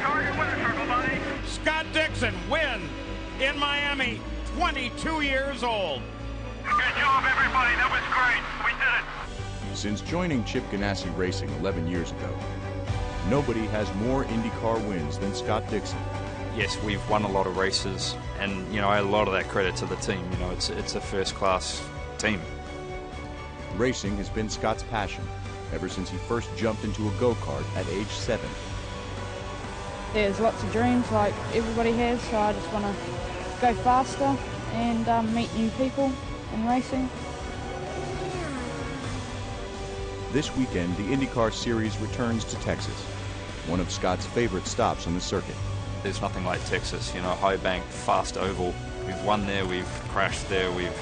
target winner circle, buddy. Scott Dixon win in Miami, 22 years old. Good job, everybody. That was great. We did it. Since joining Chip Ganassi Racing 11 years ago, nobody has more IndyCar wins than Scott Dixon. Yes, we've won a lot of races, and you know, a lot of that credit to the team. You know, it's a first-class team. Racing has been Scott's passion ever since he first jumped into a go-kart at age 7. There's lots of dreams like everybody has, so I just want to go faster and meet new people in racing. This weekend, the IndyCar Series returns to Texas, one of Scott's favorite stops on the circuit. There's nothing like Texas, you know, high bank, fast oval. We've won there, we've crashed there, we've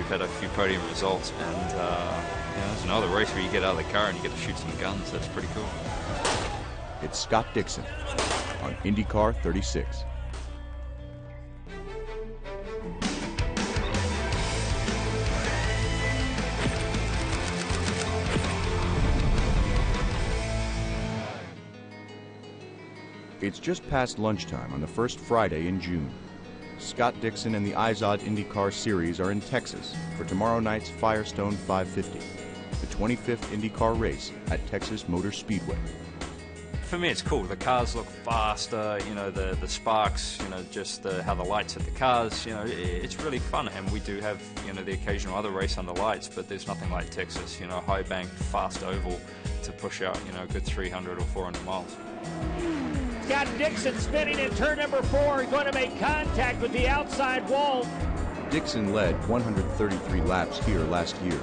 had a few podium results, and you know, there's another race where you get out of the car and you get to shoot some guns. That's pretty cool. It's Scott Dixon on IndyCar 36. It's just past lunchtime on the first Friday in June. Scott Dixon and the IZOD IndyCar Series are in Texas for tomorrow night's Firestone 550, the 25th IndyCar race at Texas Motor Speedway. For me, it's cool. The cars look faster, you know, the sparks, you know, just how the lights hit the cars, you know, it's really fun. And we do have, you know, the occasional other race under lights, but there's nothing like Texas, you know, high bank, fast oval to push out, you know, a good 300 or 400 miles. Scott Dixon spinning in turn number 4, going to make contact with the outside wall. Dixon led 133 laps here last year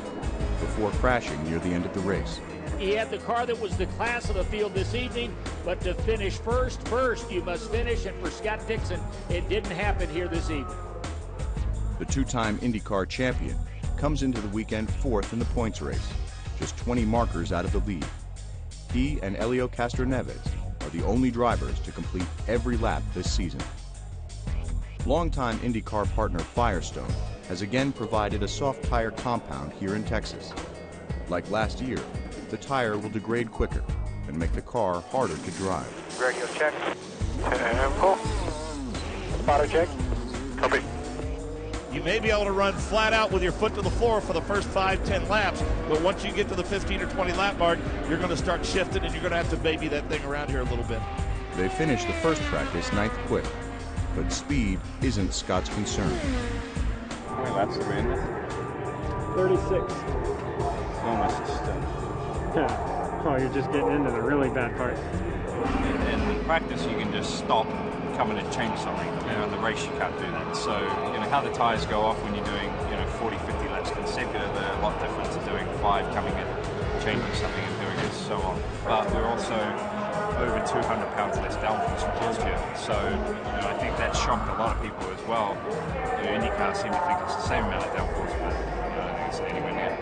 before crashing near the end of the race. He had the car that was the class of the field this evening, but to finish first, you must finish, and for Scott Dixon, it didn't happen here this evening. The two-time IndyCar champion comes into the weekend 4th in the points race, just 20 markers out of the lead. He and Helio Castroneves are the only drivers to complete every lap this season. Longtime IndyCar partner Firestone has again provided a soft tire compound here in Texas. Like last year, the tire will degrade quicker and make the car harder to drive. Radio check. Tempo. Spotter check. Copy. You may be able to run flat out with your foot to the floor for the first 5-10 laps, but once you get to the 15 or 20 lap mark, you're going to start shifting and you're going to have to baby that thing around here a little bit. They finished the first practice 9th quick, but speed isn't Scott's concern. How many laps are we in there? 36. Almost just done. Yeah. Oh, you're just getting into the really bad part. In practice, you can just stop, come in and change something. You know, in the race, you can't do that. So, you know, how the tires go off when you're doing, you know, 40, 50 laps consecutive, they're a lot different to doing 5, coming in, changing something and doing it, so on. But we're also over 200 pounds less downforce from last year. So, you know, I think that shocked a lot of people as well. You know, IndyCar seem to think it's the same amount of downforce, but you know, I don't think it's anywhere near.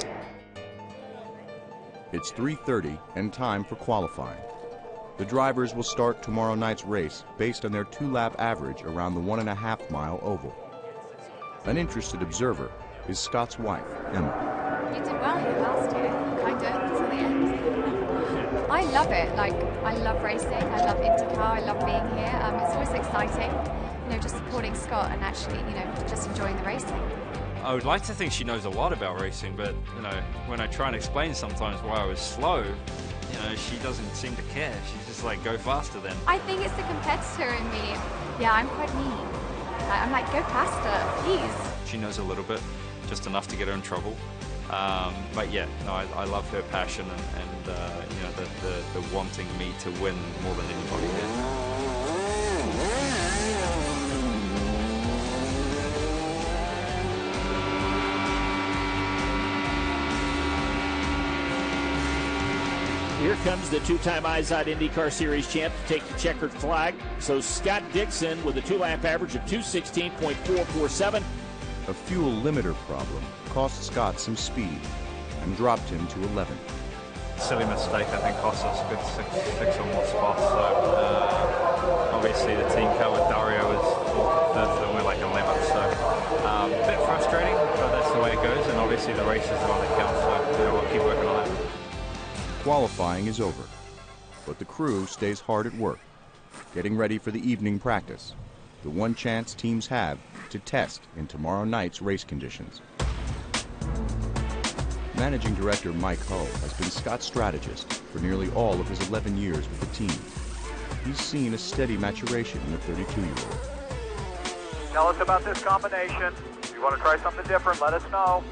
It's 3:30 and time for qualifying. The drivers will start tomorrow night's race based on their 2-lap average around the 1.5-mile oval. An interested observer is Scott's wife, Emma. You did well here last year, kind of, until the end. I love it. Like, I love racing, I love IndyCar, I love being here. It's always exciting, you know, just supporting Scott and actually, you know, just enjoying the racing. I would like to think she knows a lot about racing, but, you know, when I try and explain sometimes why I was slow, you know, she doesn't seem to care. She's just like, go faster then. I think it's the competitor in me. Yeah, I'm quite mean. I'm like, go faster, please. She knows a little bit, just enough to get her in trouble. But yeah, no, I love her passion and you know, the wanting me to win more than anybody did. Here comes the two-time IZOD IndyCar Series champ to take the checkered flag. So Scott Dixon with a 2-lap average of 2:16.447. A fuel limiter problem cost Scott some speed and dropped him to 11th. Silly mistake, I think, cost us a good six or more spots. So obviously the team car with Dario was 5th and we're like 11th. So a bit frustrating, but that's the way it goes. And obviously the race is the one that counts. So you know, we'll keep working on that. Qualifying is over, but the crew stays hard at work. getting ready for the evening practice, the one chance teams have to test in tomorrow night's race conditions. Managing Director Mike Hull has been Scott's strategist for nearly all of his 11 years with the team. He's seen a steady maturation in the 32-year-old. Tell us about this combination. If you want to try something different, let us know.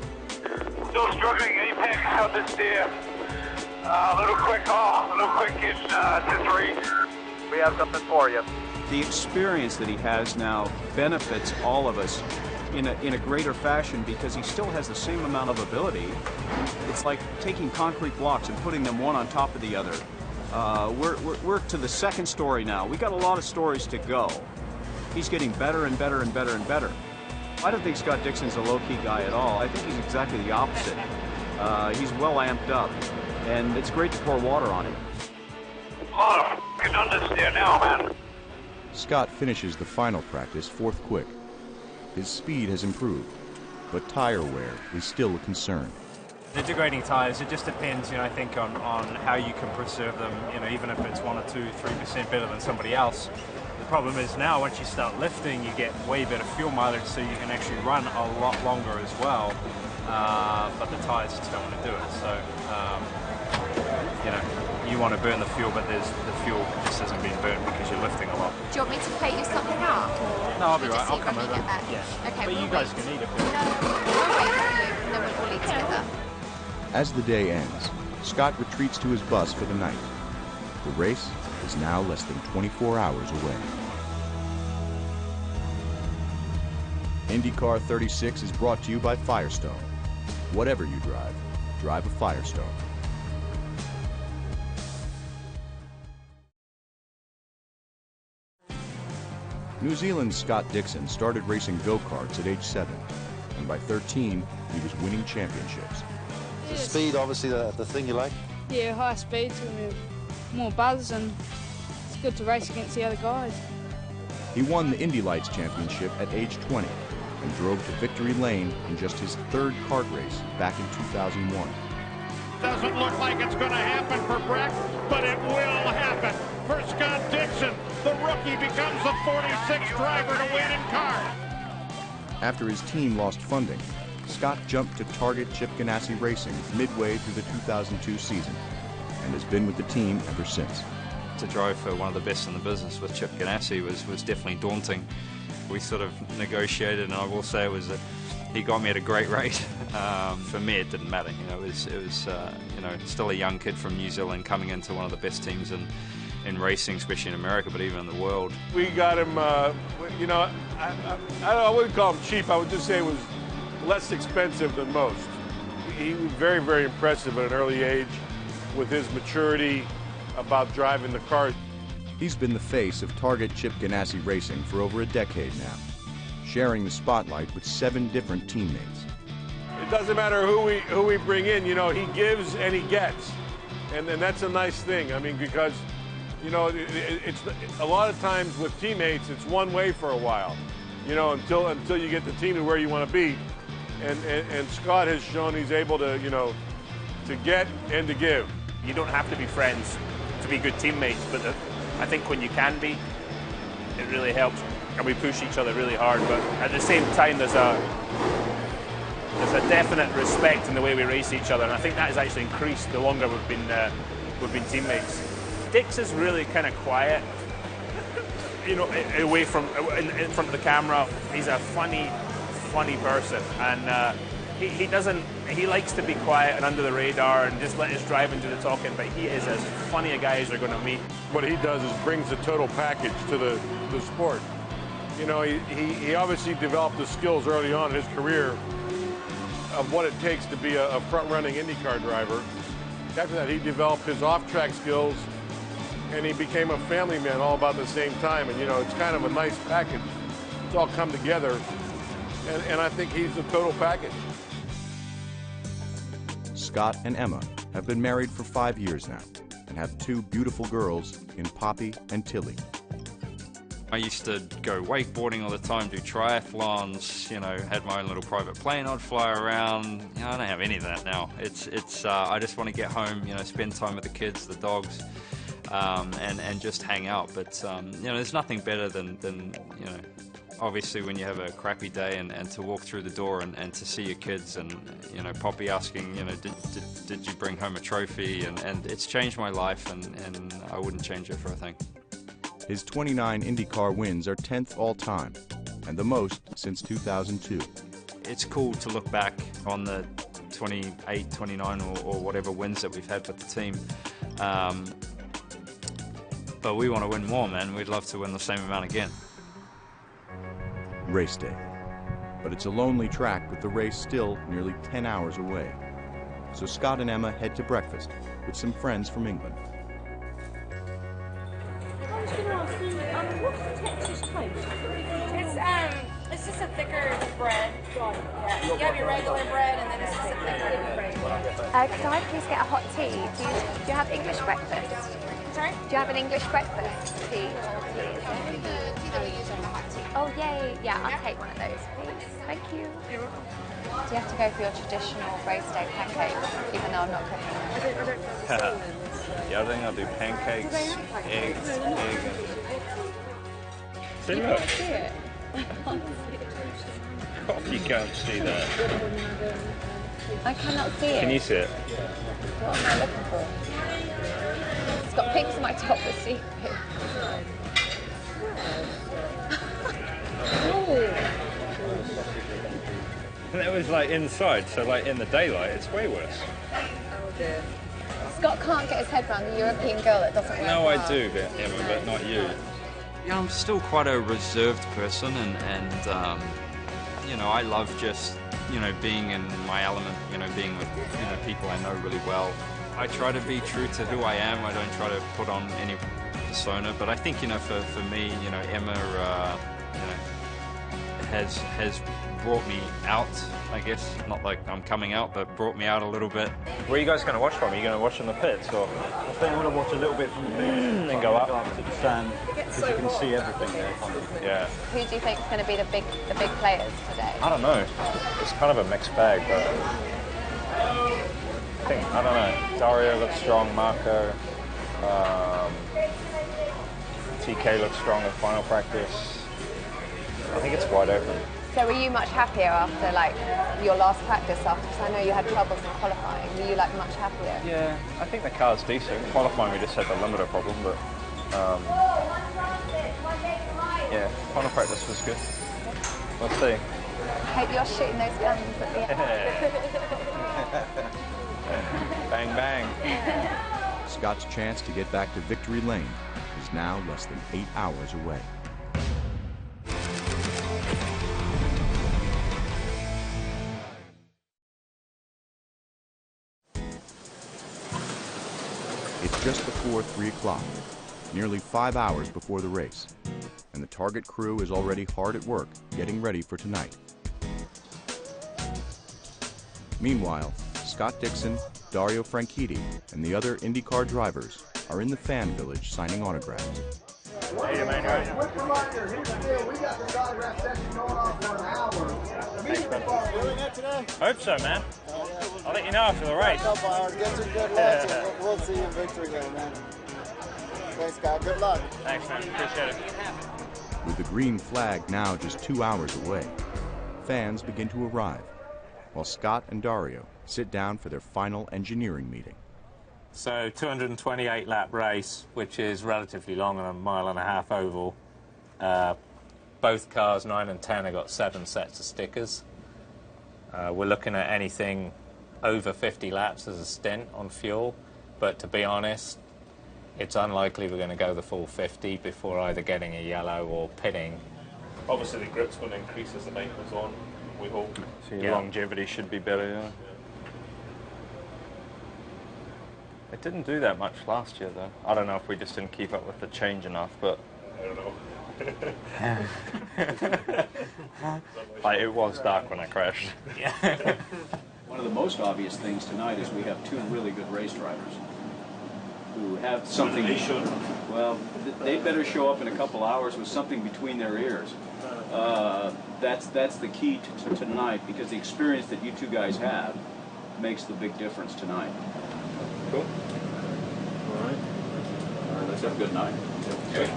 Still struggling, apex out this steer. A little quick in to 3. We have something for you. The experience that he has now benefits all of us in a greater fashion because he still has the same amount of ability. It's like taking concrete blocks and putting them one on top of the other. We're to the second story now. We got a lot of stories to go. He's getting better and better and better and better. I don't think Scott Dixon's a low-key guy at all. I think he's exactly the opposite. He's well amped up, and it's great to pour water on him. A lot of f***ing understeer now, man. Scott finishes the final practice fourth quick. His speed has improved, but tire wear is still a concern. The degrading tires, it just depends, I think on how you can preserve them, even if it's 1 or 2, 3% better than somebody else. The problem is now once you start lifting, you get way better fuel mileage, so you can actually run a lot longer as well. But the tires just don't want to do it. So, you want to burn the fuel, but the fuel just isn't being burned because you're lifting a lot. Do you want me to plate you something up? No, I'll be right. I'll come over. Yeah. Okay, But you guys can eat it. No, we'll wait for you, and then we'll all eat together. As the day ends, Scott retreats to his bus for the night. The race is now less than 24 hours away. INDYCAR 36 is brought to you by Firestone. Whatever you drive, drive a Firestone. New Zealand's Scott Dixon started racing go-karts at age 7, and by 13, he was winning championships. The speed, obviously, the thing you like? Yeah, high speeds, more buzz, and it's good to race against the other guys. He won the Indy Lights Championship at age 20 and drove to victory lane in just his 3rd kart race back in 2001. Doesn't look like it's going to happen for Breck, but it will happen for Scott Dixon. The rookie becomes the 46th driver to win in kart. After his team lost funding, Scott jumped to Target Chip Ganassi Racing midway through the 2002 season and has been with the team ever since. To drive for one of the best in the business with Chip Ganassi was definitely daunting. We sort of negotiated, and I will say he got me at a great rate. For me, it didn't matter. It was still a young kid from New Zealand coming into one of the best teams in racing, especially in America, but even in the world. We got him. I wouldn't call him cheap. I would just say it was less expensive than most. He was very, very impressive at an early age with his maturity about driving the car. He's been the face of Target Chip Ganassi Racing for over a decade now, sharing the spotlight with 7 different teammates. It doesn't matter who we bring in, he gives and he gets. And that's a nice thing. I mean, because, it's a lot of times with teammates, it's one way for a while, until you get the team to where you want to be. And Scott has shown he's able to, to get and to give. You don't have to be friends to be good teammates, but I think when you can be, it really helps. And we push each other really hard, but at the same time, there's a definite respect in the way we race each other, and I think that has actually increased the longer we've been teammates. Dix is really kind of quiet, away from in front of the camera. He's a funny person, and he likes to be quiet and under the radar and just let his driving do the talking, but he is as funny a guy as you're going to meet. What he does is brings the total package to the sport. He obviously developed the skills early on in his career of what it takes to be a front-running IndyCar driver. After that, he developed his off-track skills, and he became a family man all about the same time. And, it's kind of a nice package. It's all come together, and I think he's the total package. Scott and Emma have been married for 5 years now and have 2 beautiful girls in Poppy and Tilly. I used to go wakeboarding all the time, do triathlons, had my own little private plane I'd fly around. I don't have any of that now. I just want to get home, spend time with the kids, the dogs. and just hang out. But you know, there's nothing better than you know, obviously when you have a crappy day and to walk through the door and to see your kids and, you know, Poppy asking, you know, did you bring home a trophy? And it's changed my life, and I wouldn't change it for a thing. His 29 IndyCar wins are 10th all-time, and the most since 2002. It's cool to look back on the 28, 29 or whatever wins that we've had with the team. But we want to win more, man. We'd love to win the same amount again. Race day. But it's a lonely track with the race still nearly 10 hours away. So Scott and Emma head to breakfast with some friends from England. I was going to ask you, what's the Texas toast? It's just a thicker bread. Right. Yeah. You have your regular bread, and then it's just a thicker bread. Could I please get a hot tea? Do you have English breakfast? Sorry? Do you have an English breakfast? Tea? Oh, yay. Yeah, I'll take one of those, please. Thank you. Do you have to go for your traditional race day pancakes, even though I'm not cooking them? Yeah, I think I'll do pancakes, eggs, egg, See, look. See it? You can't see that. I cannot see it. Can you see it? What am I looking for? It's got pigs on my top of secret. And it was like inside, so like in the daylight, it's way worse. Oh dear. Scott can't get his head around the European girl that doesn't wear No, I gloves. do, but not you. Yeah, I'm still quite a reserved person, and you know, I love just, you know, being in my element, you know, being with, you know, people I know really well. I try to be true to who I am. I don't try to put on any persona, but I think, you know, for me, you know, Emma, you know, has brought me out, I guess. Not like I'm coming out, but brought me out a little bit. Where are you guys going to watch from? Are you going to watch in the pits, or? I think I'm going to watch a little bit from the pits and go up to the stand, because you can see everything there. Yeah. Who do you think is going to be the big players today? I don't know. It's kind of a mixed bag, but I don't know. Dario looks strong. Marco. TK looks strong at final practice. I think it's wide open. So were you much happier after like your last practice after? Because I know you had troubles in qualifying. Were you like much happier? Yeah, I think the car's decent. Qualifying we just had the limiter problem, but yeah, final practice was good. We'll see. I hope you're shooting those guns at the end. Bang bang. Scott's chance to get back to victory lane is now less than 8 hours away. It's just before 3 o'clock, nearly 5 hours before the race, and the Target crew is already hard at work getting ready for tonight. Meanwhile, Scott Dixon, Dario Franchitti, and the other IndyCar drivers are in the fan village signing autographs. Hey, man, here's the deal. We got this autograph session going on for an hour. Doing that today? Hope so, man. I'll let you know after the race. A couple hours, get some good luck, and we'll see you in victory lane, man. Thanks, Scott. Good luck. Thanks, man. Appreciate it. With the green flag now just 2 hours away, fans begin to arrive, while Scott and Dario sit down for their final engineering meeting. So 228 lap race, which is relatively long on a 1.5 mile oval. Both cars, 9 and 10, have got 7 sets of stickers. We're looking at anything over 50 laps as a stint on fuel, but to be honest, it's unlikely we're going to go the full 50 before either getting a yellow or pitting. Obviously the grip's going to increase as the night goes on, we hope. So your longevity should be better, yeah. It didn't do that much last year, though. I don't know if we just didn't keep up with the change enough, but... I don't know. Like, it was dark when I crashed. Yeah. One of the most obvious things tonight is we have 2 really good race drivers who have something. They should. Well, they better show up in a couple hours with something between their ears. That's the key to tonight, because the experience that you 2 guys have makes the big difference tonight. Cool. All right. have a good night. Okay.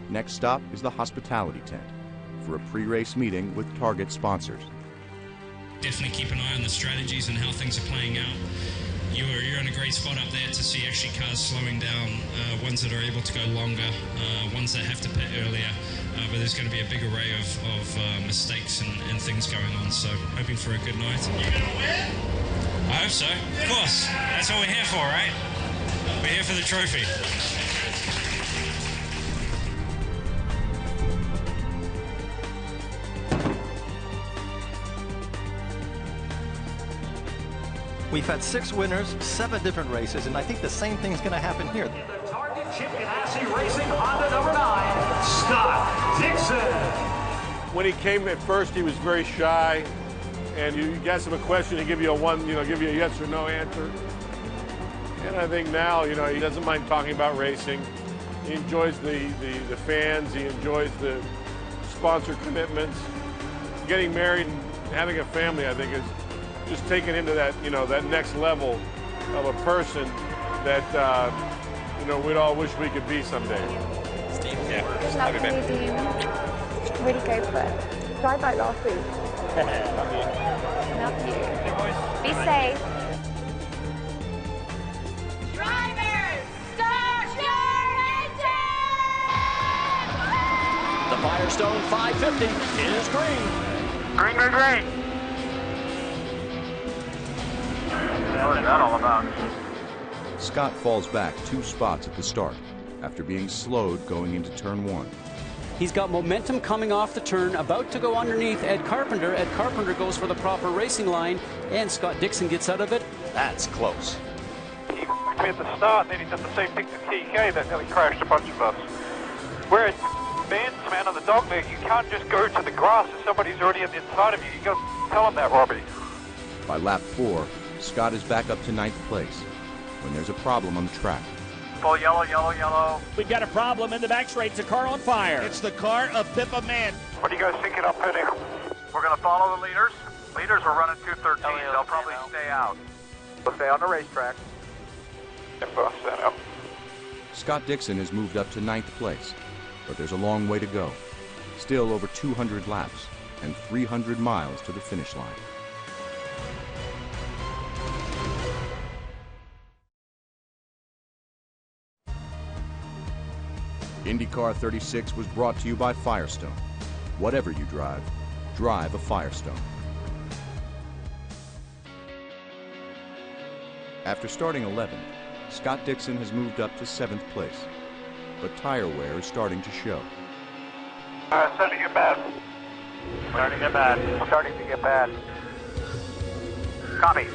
Next stop is the hospitality tent for a pre-race meeting with target sponsors. Definitely keep an eye on the strategies and how things are playing out. You're in a great spot up there to see actually cars slowing down, ones that are able to go longer, ones that have to pit earlier. But there's going to be a big array of mistakes and things going on. So hoping for a good night. You going to win? I hope so. Of course. That's what we're here for, right? We're here for the trophy. We've had 6 winners, 7 different races, and I think the same thing's going to happen here. The target Chip Ganassi Racing Honda number 9, Scott Dixon. When he came at first, he was very shy, and you ask him a question, he give you give you a yes or no answer. And I think now, he doesn't mind talking about racing. He enjoys the fans. He enjoys the sponsor commitments. Getting married and having a family, I think, is just taking him to that, that next level of a person that, we'd all wish we could be someday. Steve, love you, Dean. Really go for it. Drive like last week. Love you. Love you. Hey, boys. Be safe. Drivers, start your engine! The Firestone 550 is green. Green, green, green. What is that all about? Scott falls back 2 spots at the start after being slowed going into turn 1. He's got momentum coming off the turn, about to go underneath Ed Carpenter. Ed Carpenter goes for the proper racing line, and Scott Dixon gets out of it. That's close. He at the start, and then he did the same thing to TK that nearly crashed a bunch of us. We're at bands, man, on the dog leg. You can't just go to the grass if somebody's already on the inside of you. You got to tell them that, Robbie. By lap 4, Scott is back up to 9th place when there's a problem on the track. Full yellow, yellow, yellow. We've got a problem in the back straight. It's a car on fire. It's the car of Pippa Man. What do you guys think up pitting? We're going to follow the leaders. Leaders are running 213. They'll probably stay out. We'll stay on the racetrack. Scott Dixon has moved up to 9th place, but there's a long way to go. Still over 200 laps and 300 miles to the finish line. INDYCAR 36 was brought to you by Firestone. Whatever you drive, drive a Firestone. After starting 11th, Scott Dixon has moved up to 7th place, but tire wear is starting to show. Starting to get bad. Starting to get bad. Starting to get bad. Copy.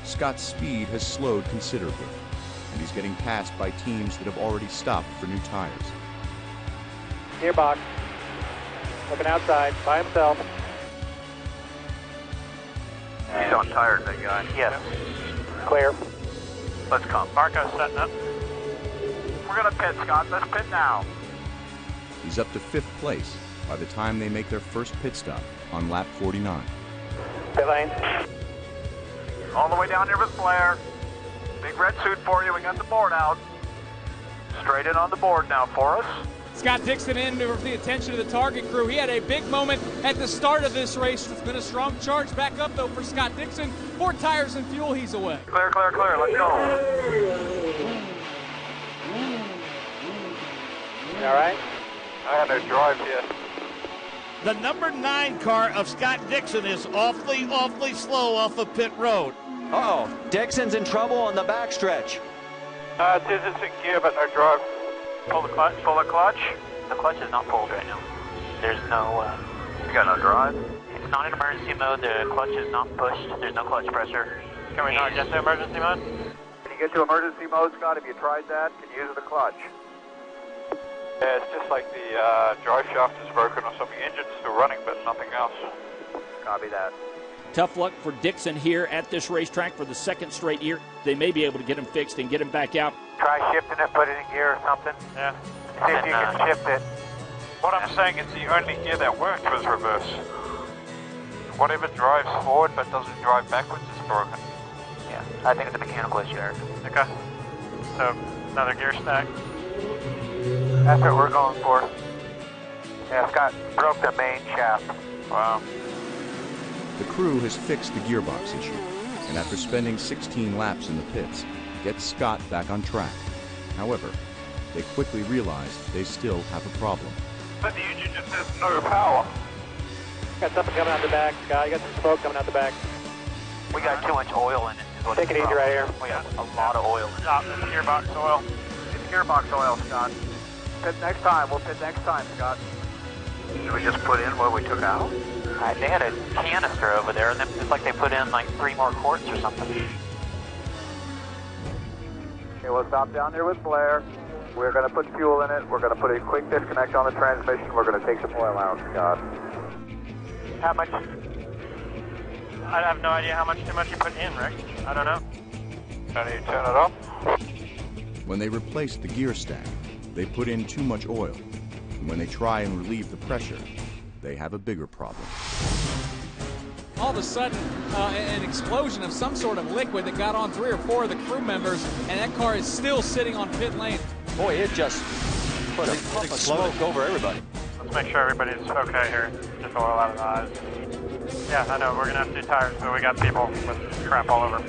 Scott's speed has slowed considerably, and he's getting passed by teams that have already stopped for new tires. Gearbox. Looking outside, by himself. He's on tires, that guy. Yes. Clear. Let's come. Marco's setting up. We're going to pit, Scott. Let's pit now. He's up to 5th place by the time they make their first pit stop on lap 49. Pit lane. All the way down here with Blair. Big red suit for you. We got the board out. Straight in on the board now for us. Scott Dixon in for the attention of the target crew. He had a big moment at the start of this race. It's been a strong charge back up, though, for Scott Dixon. 4 tires and fuel, he's away. Clear, clear, clear. Let's go. You all right? I have no drive yet. The number 9 car of Scott Dixon is awfully slow off of pit road. Uh-oh, Dixon's in trouble on the backstretch. It's in gear, but no drive. Pull the clutch. Pull the clutch. The clutch is not pulled right now. There's no... You got no drive? It's not in emergency mode. The clutch is not pushed. There's no clutch pressure. Can we not get to emergency mode? Can you get to emergency mode, Scott? Have you tried that? Can you use the clutch? Yeah, it's just like the drive shaft is broken or something. Engine's still running, but nothing else. Copy that. Tough luck for Dixon here at this racetrack for the 2nd straight year. They may be able to get him fixed and get him back out. Try shifting it, put it in gear or something. Yeah. See if you can shift it. What I'm saying is the only gear that worked was reverse. Whatever drives forward but doesn't drive backwards is broken. Yeah. I think it's a mechanical issue, Eric. Okay. So, another gear stack. That's what we're going for. Yeah, Scott broke the main shaft. Wow. The crew has fixed the gearbox issue, and after spending 16 laps in the pits, gets Scott back on track. However, they quickly realize they still have a problem. But the engine just has no power. Got something coming out the back, Scott. You got some smoke coming out the back. We got too much oil in it. Is what Take it the easy problem right here. is. We got a lot of oil. Stop, it's gearbox oil. It's gearbox oil, Scott. Pit next time. We'll pit next time, Scott. Should we just put in what we took out? They had a canister over there, and then it's like they put in like 3 more quarts or something. Okay, we'll stop down there with Blair. We're going to put fuel in it. We're going to put a quick disconnect on the transmission. We're going to take some oil out, Scott. How much? I have no idea how much too much you put in, Rick. I don't know. Can you turn it off? When they replace the gear stack, they put in too much oil. And when they try and relieve the pressure, they have a bigger problem. All of a sudden, an explosion of some sort of liquid that got on 3 or 4 of the crew members, and that car is still sitting on pit lane. Boy, it just put a puff of smoke over everybody. Let's make sure everybody's okay here. Just oil out of the eyes. Yeah, I know. We're going to have to do tires, so we got people with crap all over.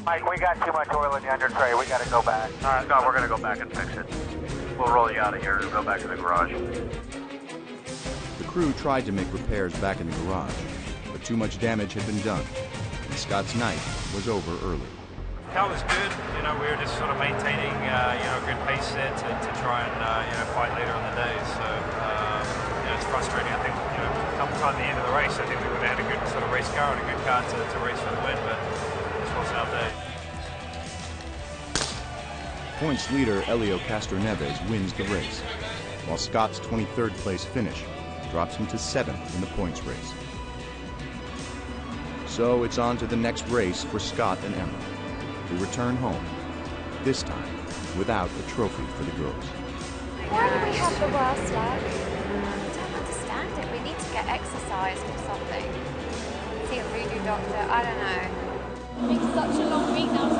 Mike, we got too much oil in the under tray. We got to go back. All right, Scott, we're going to go back and fix it. We'll roll you out of here and go back to the garage. The crew tried to make repairs back in the garage, but too much damage had been done, and Scott's night was over early. Car was good. You know, we were just sort of maintaining, a good pace there to try and, fight later in the day. So, it's frustrating. I think, come time the end of the race, I think we would have had a good sort of race car and a good car to race for the win, but this wasn't our day. Points leader Elio Castroneves wins the race, while Scott's 23rd place finish drops him to 7th in the points race. So it's on to the next race for Scott and Emma, who return home, this time without a trophy for the girls. Why do we have the worst luck? I don't understand it. We need to get exercise or something. See a voodoo doctor, I don't know. It's such a long week now.